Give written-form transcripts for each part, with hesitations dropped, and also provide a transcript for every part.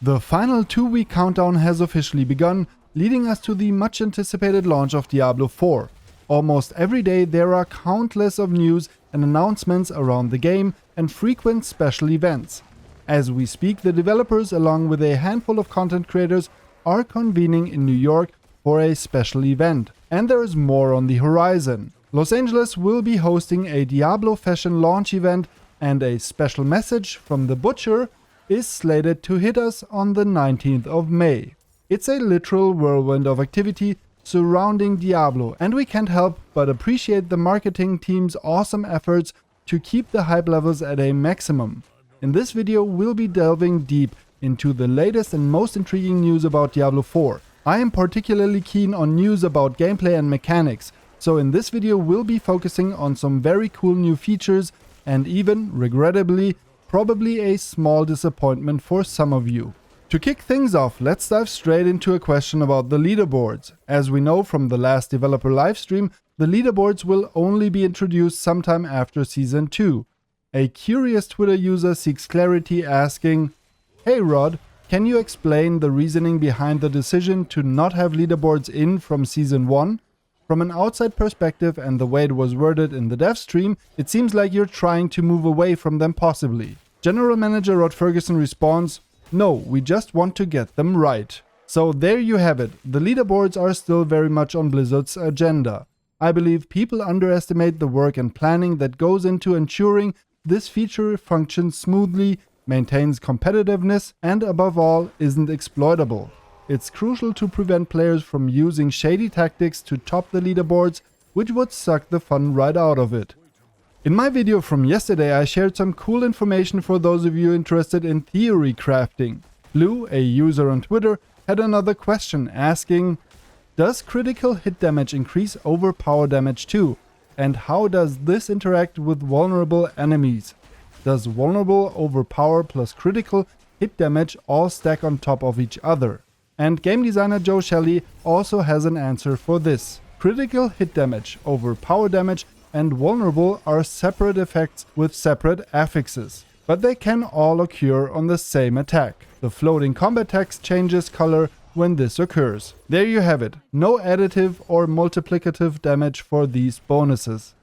The final 2-week countdown has officially begun, leading us to the much anticipated launch of Diablo 4. Almost every day there are countless of news and announcements around the game and frequent special events. As we speak, the developers along with a handful of content creators are convening in New York for a special event, and there is more on the horizon. Los Angeles will be hosting a Diablo fashion launch event, and a special message from the Butcher is slated to hit us on the 19th of May. It's a literal whirlwind of activity surrounding Diablo, and we can't help but appreciate the marketing team's awesome efforts to keep the hype levels at a maximum. In this video, we'll be delving deep into the latest and most intriguing news about Diablo 4. I am particularly keen on news about gameplay and mechanics, so in this video we'll be focusing on some very cool new features and even, regrettably, probably a small disappointment for some of you. To kick things off, let's dive straight into a question about the leaderboards. As we know from the last developer livestream, the leaderboards will only be introduced sometime after Season 2. A curious Twitter user seeks clarity asking, "Hey Rod, can you explain the reasoning behind the decision to not have leaderboards in from Season 1? From an outside perspective and the way it was worded in the dev stream, it seems like you're trying to move away from them possibly." General Manager Rod Ferguson responds, "No, we just want to get them right." So there you have it, the leaderboards are still very much on Blizzard's agenda. I believe people underestimate the work and planning that goes into ensuring this feature functions smoothly, maintains competitiveness, and above all, isn't exploitable. It's crucial to prevent players from using shady tactics to top the leaderboards, which would suck the fun right out of it. In my video from yesterday, I shared some cool information for those of you interested in theory crafting. Lou, a user on Twitter, had another question asking, does critical hit damage increase over power damage too? And how does this interact with vulnerable enemies? Does vulnerable over power plus critical hit damage all stack on top of each other? And game designer Joe Shelley also has an answer for this. Critical hit damage over power damage and vulnerable are separate effects with separate affixes, but they can all occur on the same attack. The floating combat text changes color when this occurs. There you have it, no additive or multiplicative damage for these bonuses.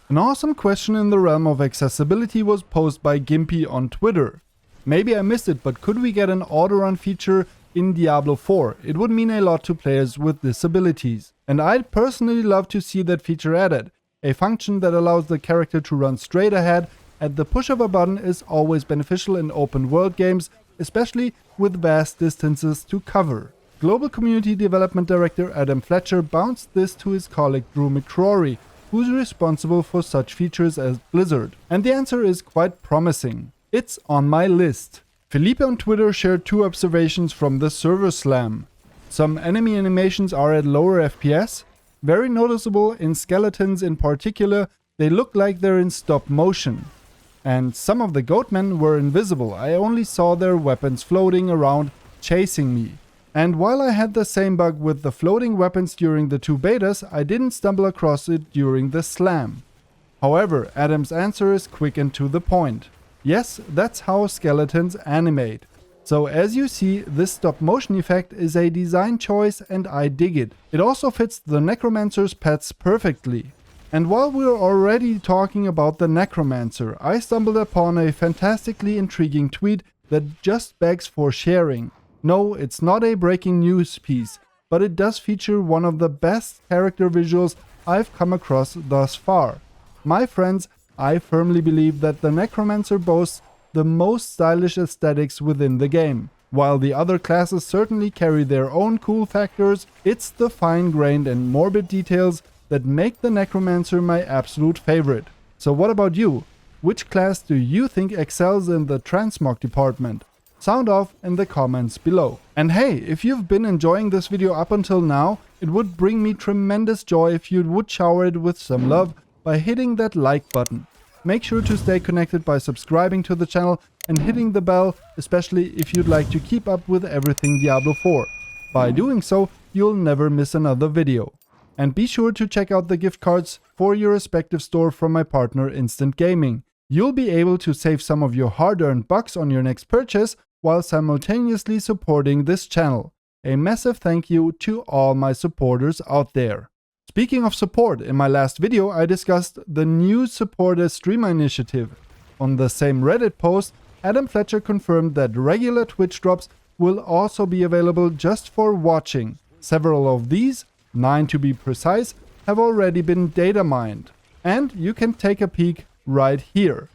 An awesome question in the realm of accessibility was posed by Gimpy on Twitter. Maybe I missed it, but could we get an auto-run feature in Diablo 4? It would mean a lot to players with disabilities. And I'd personally love to see that feature added. A function that allows the character to run straight ahead at the push of a button is always beneficial in open world games, especially with vast distances to cover. Global Community Development Director Adam Fletcher bounced this to his colleague Drew McCrory, who's responsible for such features as Blizzard. And the answer is quite promising. It's on my list. Felipe on Twitter shared two observations from the server slam. Some enemy animations are at lower FPS. Very noticeable in skeletons in particular, they look like they're in stop motion. And some of the goatmen were invisible, I only saw their weapons floating around chasing me. And while I had the same bug with the floating weapons during the two betas, I didn't stumble across it during the slam. However, Adam's answer is quick and to the point. Yes, that's how skeletons animate. So as you see, this stop motion effect is a design choice and I dig it. It also fits the Necromancer's pets perfectly. And while we're already talking about the Necromancer, I stumbled upon a fantastically intriguing tweet that just begs for sharing. No, it's not a breaking news piece, but it does feature one of the best character visuals I've come across thus far. My friends, I firmly believe that the Necromancer boasts the most stylish aesthetics within the game. While the other classes certainly carry their own cool factors, it's the fine-grained and morbid details that make the Necromancer my absolute favorite. So what about you? Which class do you think excels in the transmog department? Sound off in the comments below. And hey, if you've been enjoying this video up until now, it would bring me tremendous joy if you would shower it with some love by hitting that like button. Make sure to stay connected by subscribing to the channel and hitting the bell, especially if you'd like to keep up with everything Diablo 4. By doing so, you'll never miss another video. And be sure to check out the gift cards for your respective store from my partner Instant Gaming. You'll be able to save some of your hard-earned bucks on your next purchase, while simultaneously supporting this channel. A massive thank you to all my supporters out there. Speaking of support, in my last video I discussed the new Support a Streamer initiative. On the same Reddit post, Adam Fletcher confirmed that regular Twitch drops will also be available just for watching. Several of these, 9 to be precise, have already been data mined. And you can take a peek right here.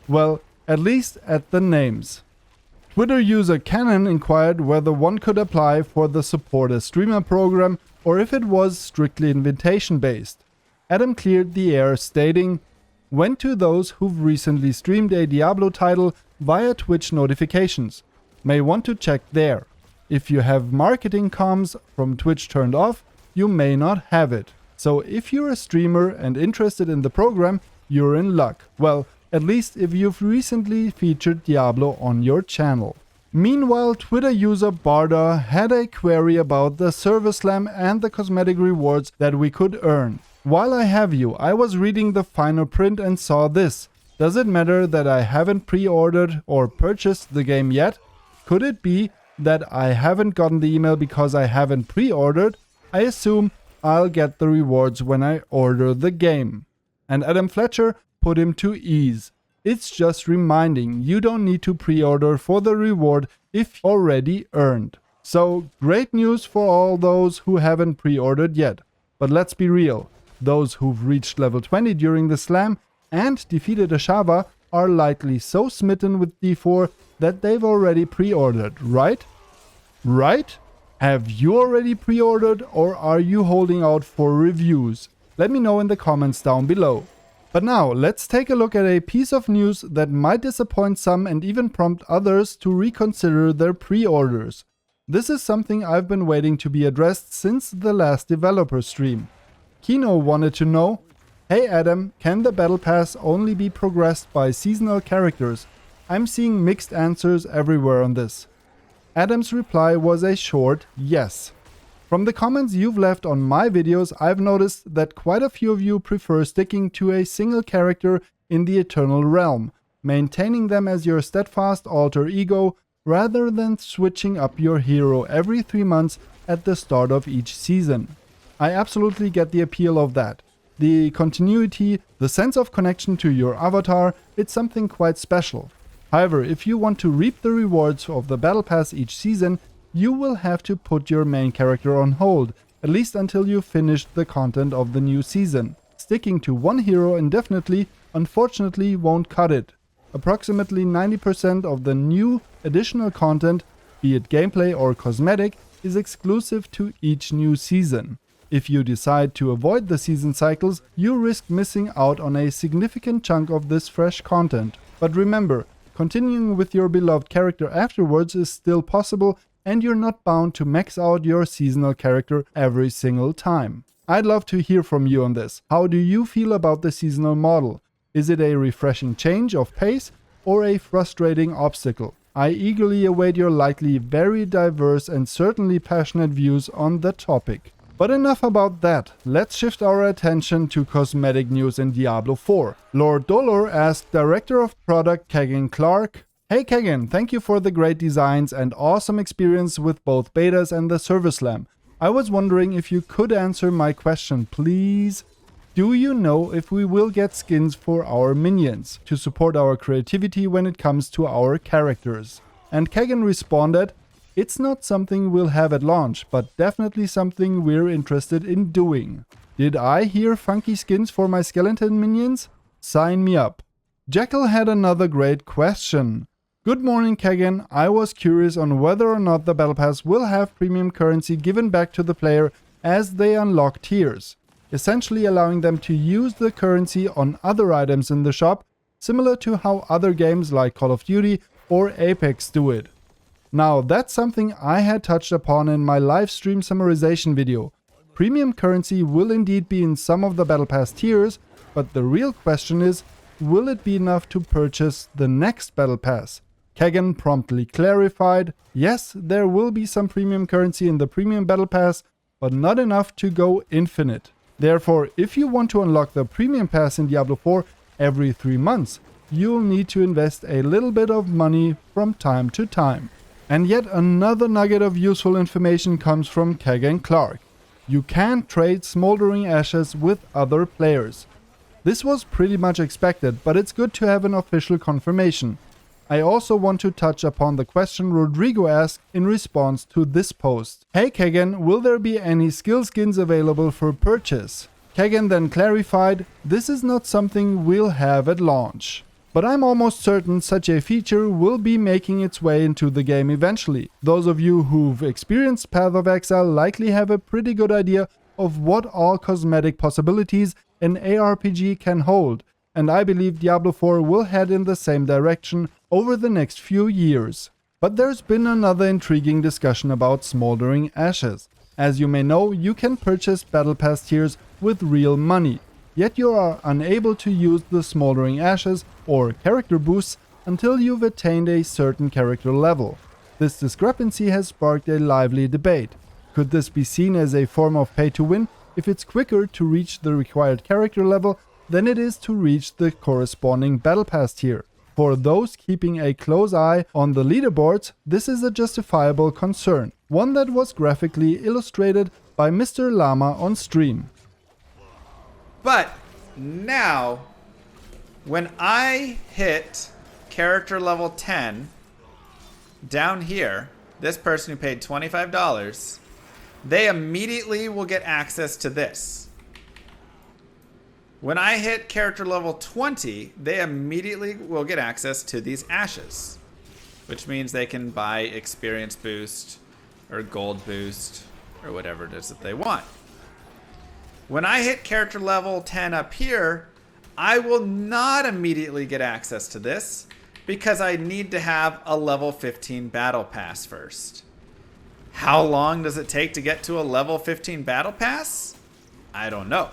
Well, at least at the names. Twitter user Canon inquired whether one could apply for the Support a Streamer program or if it was strictly invitation based. Adam cleared the air stating, "Went to those who've recently streamed a Diablo title via Twitch notifications. May want to check there. If you have marketing comms from Twitch turned off, you may not have it. So if you're a streamer and interested in the program, you're in luck. Well, at least if you've recently featured Diablo on your channel." Meanwhile, Twitter user Barda had a query about the Server Slam and the cosmetic rewards that we could earn. "While I have you, I was reading the finer print and saw this. Does it matter that I haven't pre-ordered or purchased the game yet? Could it be that I haven't gotten the email because I haven't pre-ordered? I assume I'll get the rewards when I order the game." And Adam Fletcher put him to ease. It's just reminding you don't need to pre-order for the reward if already earned. So great news for all those who haven't pre-ordered yet. But let's be real, those who've reached level 20 during the slam and defeated Ashava are likely so smitten with D4 that they've already pre-ordered, right? Right? Have you already pre-ordered or are you holding out for reviews? Let me know in the comments down below. But now, let's take a look at a piece of news that might disappoint some and even prompt others to reconsider their pre-orders. This is something I've been waiting to be addressed since the last developer stream. Kino wanted to know, "Hey Adam, can the Battle Pass only be progressed by seasonal characters? I'm seeing mixed answers everywhere on this." Adam's reply was a short yes. From the comments you've left on my videos, I've noticed that quite a few of you prefer sticking to a single character in the Eternal Realm, maintaining them as your steadfast alter ego, rather than switching up your hero every 3 months at the start of each season. I absolutely get the appeal of that. The continuity, the sense of connection to your avatar, it's something quite special. However, if you want to reap the rewards of the Battle Pass each season, you will have to put your main character on hold, at least until you've finished the content of the new season. Sticking to one hero indefinitely, unfortunately, won't cut it. Approximately 90% of the new additional content, be it gameplay or cosmetic, is exclusive to each new season. If you decide to avoid the season cycles, you risk missing out on a significant chunk of this fresh content. But remember, continuing with your beloved character afterwards is still possible, and you're not bound to max out your seasonal character every single time. I'd love to hear from you on this. How do you feel about the seasonal model? Is it a refreshing change of pace or a frustrating obstacle? I eagerly await your likely very diverse and certainly passionate views on the topic. But enough about that, let's shift our attention to cosmetic news in Diablo 4. Lord Dolor asked Director of Product Kagan Clark, "Hey Kagan, thank you for the great designs and awesome experience with both betas and the Server Slam. I was wondering if you could answer my question, please. Do you know if we will get skins for our minions to support our creativity when it comes to our characters?" And Kagan responded, "It's not something we'll have at launch, but definitely something we're interested in doing. Did I hear funky skins for my skeleton minions? Sign me up." Jekyll had another great question. "Good morning, Kagan. I was curious on whether or not the Battle Pass will have premium currency given back to the player as they unlock tiers, essentially allowing them to use the currency on other items in the shop, similar to how other games like Call of Duty or Apex do it." Now, that's something I had touched upon in my live stream summarization video. Premium currency will indeed be in some of the Battle Pass tiers, but the real question is, will it be enough to purchase the next Battle Pass? Kagan promptly clarified, yes, there will be some premium currency in the premium Battle Pass, but not enough to go infinite. Therefore, if you want to unlock the premium pass in Diablo 4 every 3 months, you'll need to invest a little bit of money from time to time. And yet another nugget of useful information comes from Keg and Clark. You can trade Smouldering Ashes with other players. This was pretty much expected, but it's good to have an official confirmation. I also want to touch upon the question Rodrigo asked in response to this post. Hey Kagan, will there be any skill skins available for purchase? Kagan then clarified, this is not something we'll have at launch. But I'm almost certain such a feature will be making its way into the game eventually. Those of you who've experienced Path of Exile likely have a pretty good idea of what all cosmetic possibilities an ARPG can hold, and I believe Diablo 4 will head in the same direction over the next few years. But there's been another intriguing discussion about Smouldering Ashes. As you may know, you can purchase Battle Pass tiers with real money, yet you are unable to use the Smouldering Ashes or character boosts until you've attained a certain character level. This discrepancy has sparked a lively debate. Could this be seen as a form of pay to win if it's quicker to reach the required character level than it is to reach the corresponding Battle Pass tier? For those keeping a close eye on the leaderboards, this is a justifiable concern, one that was graphically illustrated by Mr. Llama on stream. But now, when I hit character level 10, down here, this person who paid $25, they immediately will get access to this. When I hit character level 20, they immediately will get access to these ashes, which means they can buy experience boost or gold boost or whatever it is that they want. When I hit character level 10 up here, I will not immediately get access to this because I need to have a level 15 battle pass first. How long does it take to get to a level 15 battle pass? I don't know.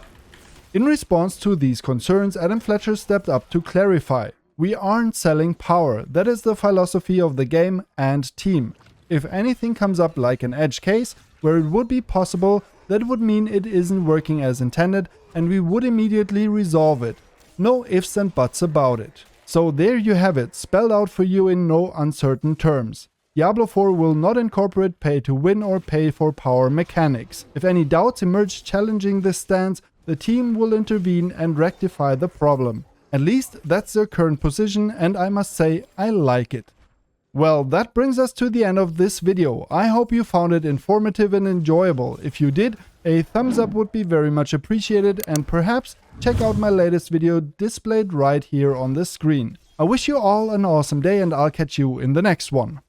In response to these concerns, Adam Fletcher stepped up to clarify. We aren't selling power, that is the philosophy of the game and team. If anything comes up like an edge case, where it would be possible, that would mean it isn't working as intended and we would immediately resolve it. No ifs and buts about it. So there you have it, spelled out for you in no uncertain terms. Diablo 4 will not incorporate pay to win or pay for power mechanics. If any doubts emerge challenging this stance, the team will intervene and rectify the problem. At least that's their current position, and I must say I like it. Well, that brings us to the end of this video. I hope you found it informative and enjoyable. If you did, a thumbs up would be very much appreciated, and perhaps check out my latest video displayed right here on the screen. I wish you all an awesome day and I'll catch you in the next one.